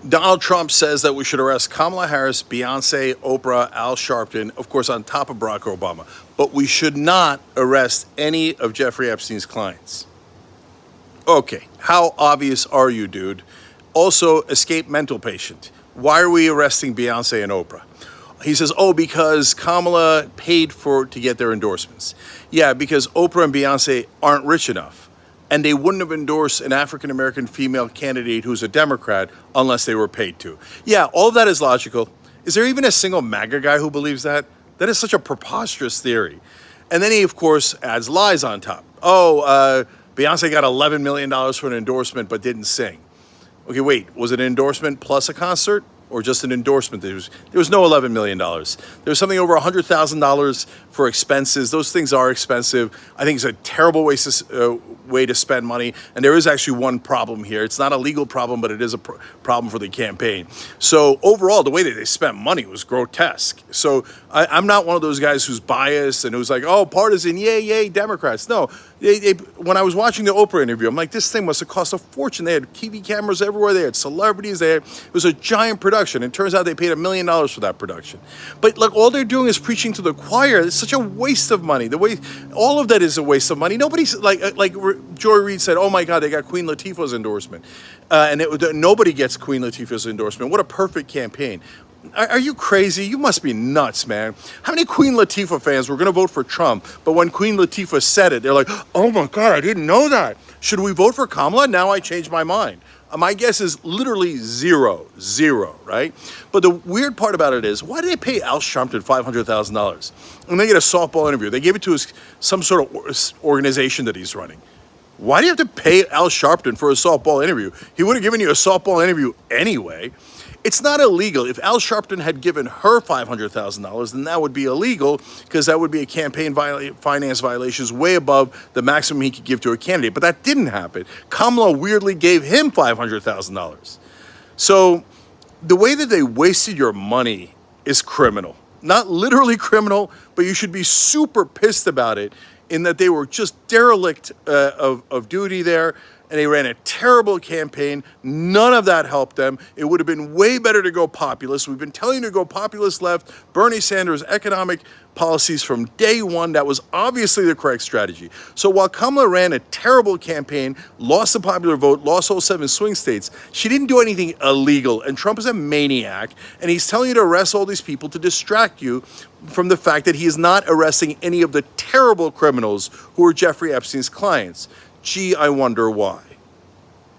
Donald Trump says that we should arrest Kamala Harris, Beyoncé, Oprah, Al Sharpton, of course, on top of Barack Obama. But we should not arrest any of Jeffrey Epstein's clients. Okay, how obvious are you, dude? Also, escaped mental patient. Why are we arresting Beyoncé and Oprah? He says, oh, because Kamala paid to get their endorsements. Yeah, because Oprah and Beyoncé aren't rich enough. And they wouldn't have endorsed an African-American female candidate who's a Democrat unless they were paid to. Yeah, all of that is logical. Is there even a single MAGA guy who believes that? That is such a preposterous theory. And then he, of course, adds lies on top. Oh, Beyoncé got $11 million for an endorsement but didn't sing. Okay, wait, was it an endorsement plus a concert? Or just an endorsement? There was no $11 million. There was something over $100,000 for expenses. Those things are expensive. I think it's a terrible way to spend money. And there is actually one problem here. It's not a legal problem, but it is a problem for the campaign. So overall, the way that they spent money was grotesque. So I'm not one of those guys who's biased and who's like, oh, partisan, yay, yay, Democrats. No, when I was watching the Oprah interview, I'm like, this thing must have cost a fortune. They had TV cameras everywhere. They had celebrities. It was a giant production. It turns out they paid $1 million for that production. But like, all they're doing is preaching to the choir. It's such a waste of money. All of that is a waste of money. Nobody's like Joy Reid said, oh my God, they got Queen Latifah's endorsement. Nobody gets Queen Latifah's endorsement. What a perfect campaign. Are you crazy? You must be nuts, man. How many Queen Latifah fans were going to vote for Trump, but when Queen Latifah said it, they're like, oh my God, I didn't know that. Should we vote for Kamala? Now I changed my mind. My guess is literally zero, right? But the weird part about it is, why did they pay Al Sharpton $500,000? And they get a softball interview. They gave it to some sort of organization that he's running. Why do you have to pay Al Sharpton for a softball interview? He would have given you a softball interview anyway. It's not illegal. If Al Sharpton had given her $500,000, then that would be illegal because that would be a campaign finance violations way above the maximum he could give to a candidate. But that didn't happen. Kamala weirdly gave him $500,000. So the way that they wasted your money is criminal. Not literally criminal, but you should be super pissed about it in that they were just derelict of duty there. And they ran a terrible campaign. None of that helped them. It would have been way better to go populist. We've been telling you to go populist left. Bernie Sanders' economic policies from day one, that was obviously the correct strategy. So while Kamala ran a terrible campaign, lost the popular vote, lost all 7 swing states, she didn't do anything illegal. And Trump is a maniac. And he's telling you to arrest all these people to distract you from the fact that he is not arresting any of the terrible criminals who are Jeffrey Epstein's clients. Gee, I wonder why.